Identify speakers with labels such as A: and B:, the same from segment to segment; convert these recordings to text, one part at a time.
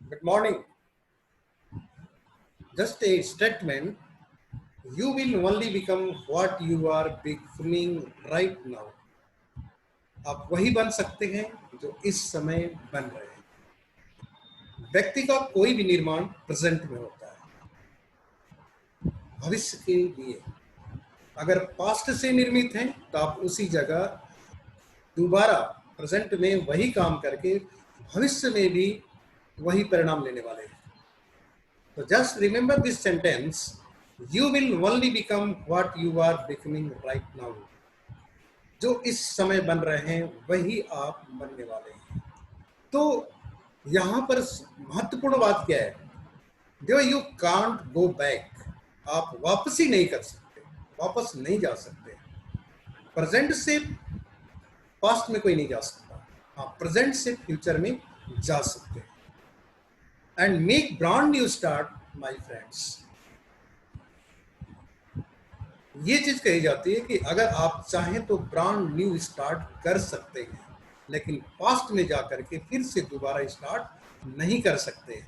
A: Good morning. Just a statement. You will only become what you are becoming right now. आप वही बन सकते हैं जो इस समय बन रहे हैं। व्यक्ति का कोई भी निर्माण प्रेजेंट में होता है। भविष्य के लिए अगर पास्ट से निर्मित हैं तो आप उसी जगह दोबारा प्रेजेंट में वही काम करके भविष्य में भी वही परिणाम लेने वाले हैं। So just remember this sentence, you will only become what you are becoming right now. जो इस समय बन रहे हैं वही आप बनने वाले हैं। तो यहाँ पर महत्वपूर्ण बात क्या है? जो you can't go back, आप वापस ही नहीं कर सकते, वापस नहीं जा सकते। प्रेजेंट से पास्ट में कोई नहीं जा सकता, आप प्रेजेंट से फ्यूचर में जा सकते हैं। And make brand new start my friends. ये चीज कही जाती है कि अगर आप चाहें तो ब्रांड न्यू स्टार्ट कर सकते हैं, लेकिन पास्ट में जाकर के फिर से दोबारा स्टार्ट नहीं कर सकते।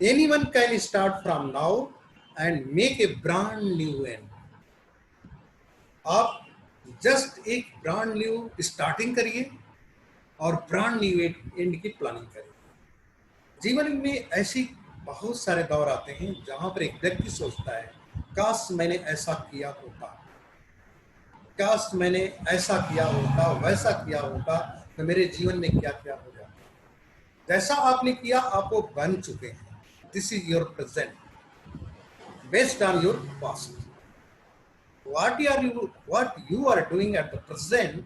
A: Anyone can start from now and make a brand new and. आप जस्ट एक ब्रांड न्यू स्टार्टिंग करिए और ब्रांड न्यू एंड की प्लानिंग करिए। जीवन में ऐसी बहुत सारे दौर आते हैं जहां पर एक व्यक्ति सोचता है, काश मैंने ऐसा किया होता, काश मैंने ऐसा किया होता, वैसा किया होता तो मेरे जीवन में क्या क्या हो जाता। जैसा आपने किया आप वो बन चुके हैं। This is your present based on your past. what you are doing at the present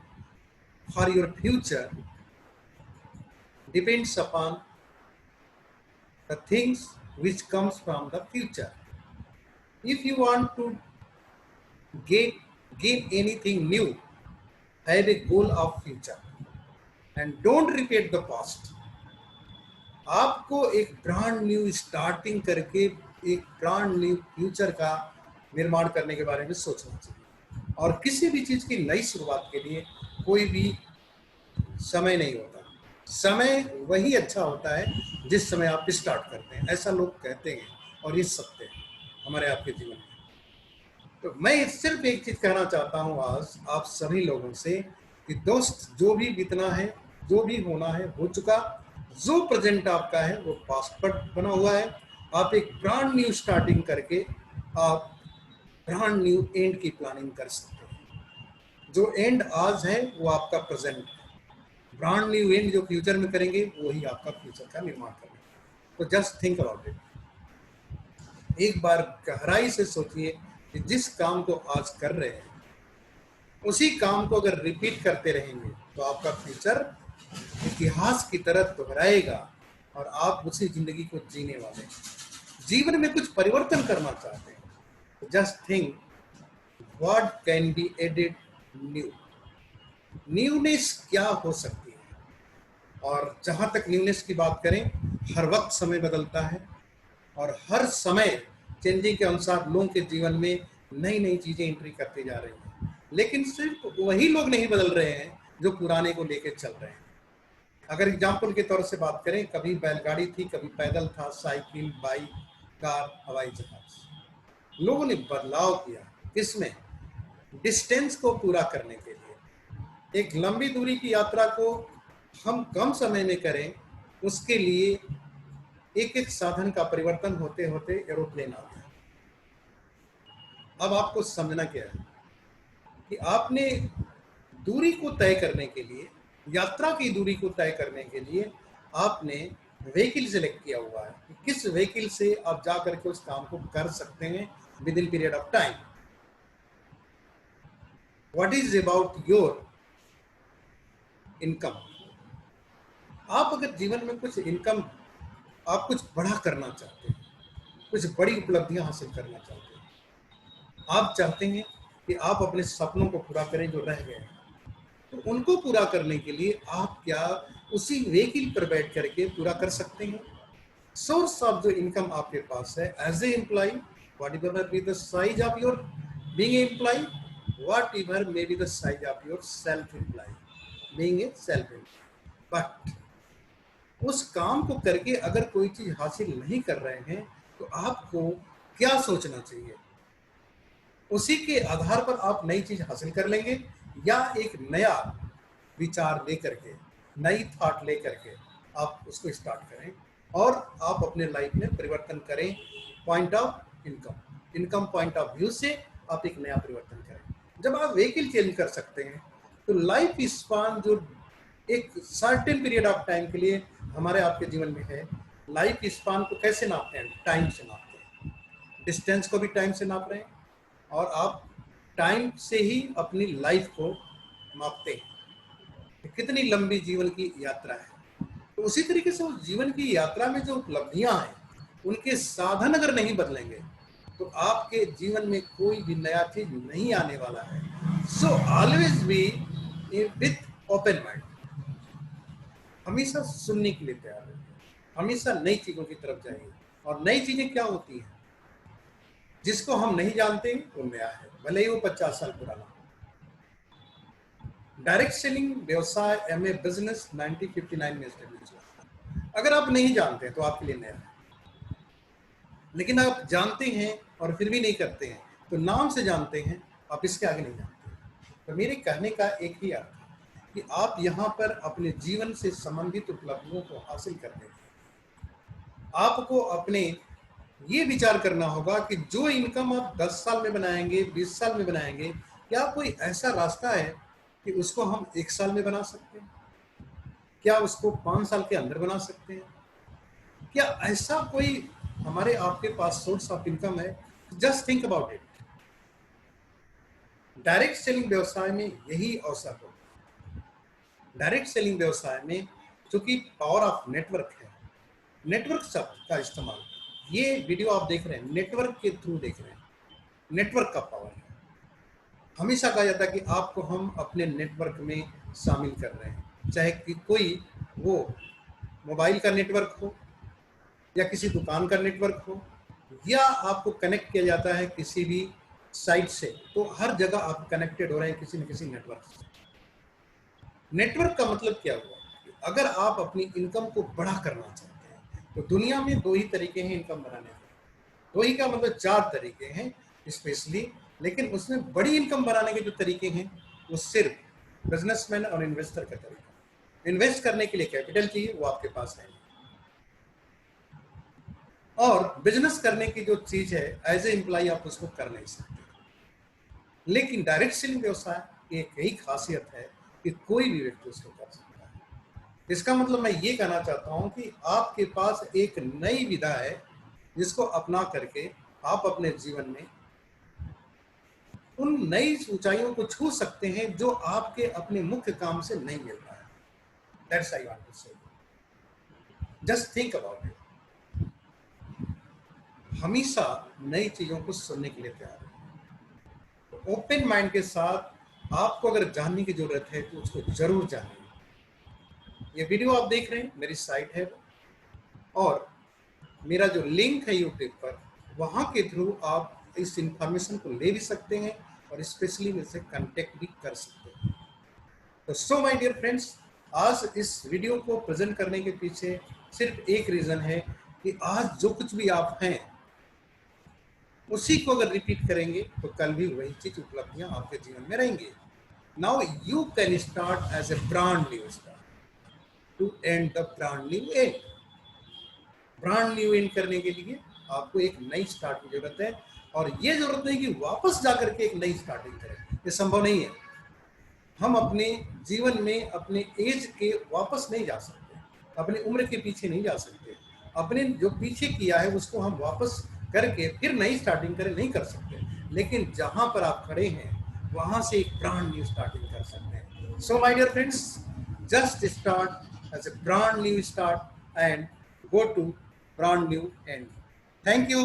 A: for your future depends upon the things which comes from the future. If you want to gain anything new, have a goal of future and don't repeat the past. आपको एक brand new starting करके एक brand new future का निर्माण करने के बारे में सोचना चाहिए। और किसी भी चीज की नई शुरुआत के लिए कोई भी समय नहीं होता। समय वही अच्छा होता है जिस समय आप स्टार्ट करते हैं, ऐसा लोग कहते हैं और ये सत्य है हमारे आपके जीवन में। तो मैं सिर्फ एक चीज कहना चाहता हूं आज आप सभी लोगों से कि दोस्त, जो भी बीतना है, जो भी होना है हो चुका। जो प्रेजेंट आपका है वो पास्ट पर बना हुआ है। आप एक ब्रांड न्यू स्टार्टिंग करके आप ब्रांड न्यू एंड की प्लानिंग कर सकते हैं। जो एंड आज है वो आपका प्रेजेंट है, ब्रांड न्यू एंड जो फ्यूचर में करेंगे वही आपका फ्यूचर का निर्माण करेंगे। तो जस्ट थिंक अबाउट इट। एक बार गहराई से सोचिए कि जिस काम को आज कर रहे हैं उसी काम को अगर रिपीट करते रहेंगे तो आपका फ्यूचर इतिहास की तरह दोहराएगा और आप उसी जिंदगी को जीने वाले हैं। जीवन में कुछ परिवर्तन करना चाहते हैं तो just think what can be added new. Newness क्या हो सकती है। और जहां तक न्यूनेस की बात करें, हर वक्त समय बदलता है और हर समय चेंजिंग के अनुसार लोगों के जीवन में नई नई चीजें एंट्री करती जा रही हैं, लेकिन सिर्फ वही लोग नहीं बदल रहे हैं जो पुराने को लेकर चल रहे हैं। अगर एग्जाम्पल के तौर से बात करें, कभी बैलगाड़ी थी, कभी पैदल था, साइकिल, बाइक, कार, हवाई जहाज। लोगों ने बदलाव किया किसमें? डिस्टेंस को पूरा करने के लिए। एक लंबी दूरी की यात्रा को हम कम समय में करें, उसके लिए एक एक साधन का परिवर्तन होते होते एरोप्लेन आ गया। अब आपको समझना क्या है कि आपने दूरी को तय करने के लिए, यात्रा की दूरी को तय करने के लिए आपने व्हीकल सेलेक्ट किया हुआ है कि किस व्हीकल से आप जा करके उस काम को कर सकते हैं with in period of time. What is about your income. आप अगर जीवन में कुछ इनकम, आप कुछ बड़ा करना चाहते हैं, कुछ बड़ी उपलब्धियां हासिल करना चाहते हैं, आप चाहते हैं कि आप अपने सपनों को पूरा करें जो रह गए हैं, तो उनको पूरा करने के लिए आप क्या उसी व्हीकल पर बैठ करके पूरा कर सकते हैं। सोर्स ऑफ जो इनकम आपके पास है as a employ, whatever be the size of your being employ, whatever may be the size of your self employ, being a self employ. But उस काम को करके अगर कोई चीज हासिल नहीं कर रहे हैं तो आपको क्या सोचना चाहिए, उसी के आधार पर आप नई चीज हासिल कर लेंगे, या एक नया विचार लेकर के, नई थॉट लेकर के आप उसको स्टार्ट करें और आप अपने लाइफ में परिवर्तन करें। Point of income point of view से आप एक नया परिवर्तन करें। जब आप व्हीकल चेंज कर सकते हैं तो लाइफ स्पान जो एक सर्टेन पीरियड ऑफ टाइम के लिए हमारे आपके जीवन में है, लाइफ स्पान को कैसे नापते हैं? टाइम से नापते हैं, डिस्टेंस को भी टाइम से नाप रहे हैं और आप टाइम से ही अपनी लाइफ को मापते हैं, कितनी लंबी जीवन की यात्रा है। तो उसी तरीके से उस जीवन की यात्रा में जो उपलब्धियां हैं, उनके साधन अगर नहीं बदलेंगे तो आपके जीवन में कोई भी नया चीज नहीं आने वाला है। So always be with open mind, हमेशा सुनने के लिए तैयार रहिए, हमेशा नई चीजों की तरफ जाइए। और नई चीजें क्या होती हैं? जिसको हम नहीं जानते वो नया है, भले ही वो 50 साल पुराना हो। डायरेक्ट सेलिंग व्यवसाय एमए बिजनेस 1959 में एस्टेब्लिश हुआ। अगर आप नहीं जानते हैं तो आपके लिए नया है, लेकिन आप जानते हैं और फिर भी नहीं करते हैं तो नाम से जानते हैं, आप इसके आगे नहीं जानते। तो मेरे कहने का एक ही अर्थ है कि आप यहाँ पर अपने जीवन से संबंधित उपलब्धियों को हासिल करने हैं, आपको अपने ये विचार करना होगा कि जो इनकम आप 10 साल में बनाएंगे, 20 साल में बनाएंगे, क्या कोई ऐसा रास्ता है कि उसको हम 1 साल में बना सकते हैं? क्या उसको 5 साल के अंदर बना सकते हैं? क्या ऐसा कोई हमारे आपके पास सोर्स ऑफ इनकम है? Just think about it. Direct selling व्यवसाय में यही अवसर हो। डायरेक्ट सेलिंग व्यवसाय में चूंकि पावर ऑफ नेटवर्क है, नेटवर्क शब्द का इस्तेमाल, ये वीडियो आप देख रहे हैं नेटवर्क के थ्रू देख रहे हैं, नेटवर्क का पावर है। हमेशा कहा जाता है कि आपको हम अपने नेटवर्क में शामिल कर रहे हैं, चाहे कि कोई वो मोबाइल का नेटवर्क हो या किसी दुकान का नेटवर्क हो, या आपको कनेक्ट किया जाता है किसी भी साइट से, तो हर जगह आप कनेक्टेड हो रहे हैं किसी न किसी नेटवर्क से। नेटवर्क का मतलब क्या हुआ? अगर आप अपनी इनकम को बड़ा करना चाहते हैं तो दुनिया में 2 ही तरीके हैं इनकम बनाने के। 2 ही का मतलब 4 तरीके हैं स्पेशली, लेकिन उसमें बड़ी इनकम बनाने के जो तरीके हैं वो सिर्फ बिजनेसमैन और इन्वेस्टर का तरीका। इन्वेस्ट करने के लिए कैपिटल चाहिए, वो आपके पास है, और बिजनेस करने की जो चीज है एज ए एम्प्लॉय आप उसको कर नहीं सकते। लेकिन डायरेक्ट सेलिंग व्यवसाय की एक यही खासियत है कि कोई भी व्यक्ति उसको कर सकता है। इसका मतलब मैं ये कहना चाहता हूं कि आपके पास एक नई विधा है जिसको अपना करके आप अपने जीवन में उन नई ऊंचाइयों को छू सकते हैं जो आपके अपने मुख्य काम से नहीं मिल रहा है। दैट्स आई वांट टू से। Just think about it. हमेशा नई चीजों को सुनने के लिए तैयार है। ओपन माइंड के साथ आपको अगर जानने की जरूरत है तो उसको जरूर जानिए। ये वीडियो आप देख रहे हैं, मेरी साइट है और मेरा जो लिंक है यूट्यूब पर, वहां के थ्रू आप इस इंफॉर्मेशन को ले भी सकते हैं और स्पेशली मुझसे कांटेक्ट भी कर सकते हैं। तो सो माय डियर फ्रेंड्स, आज इस वीडियो को प्रेजेंट करने के पीछे सिर्फ एक रीजन है कि आज जो कुछ भी आप हैं उसी को अगर रिपीट करेंगे तो कल भी वही चीज उपलब्धियां आपके जीवन में रहेंगी। Now you can start as a brand new start to end the brand new end. Brand new end करने के लिए आपको एक नई स्टार्ट की जरूरत है, और ये जरूरत नहीं कि वापस जाकर के एक नई स्टार्टिंग करें, ये संभव नहीं है। हम अपने जीवन में अपने एज के वापस नहीं जा सकते, अपनी उम्र के पीछे नहीं जा सकते, अपने जो पीछे किया है उसको हम वापस करके फिर नई स्टार्टिंग करें नहीं कर सकते। लेकिन जहां पर आप खड़े हैं वहां से एक ब्रांड न्यू स्टार्टिंग कर सकते हैं। So my dear friends, just start as a brand new start and go to brand new end. Thank you.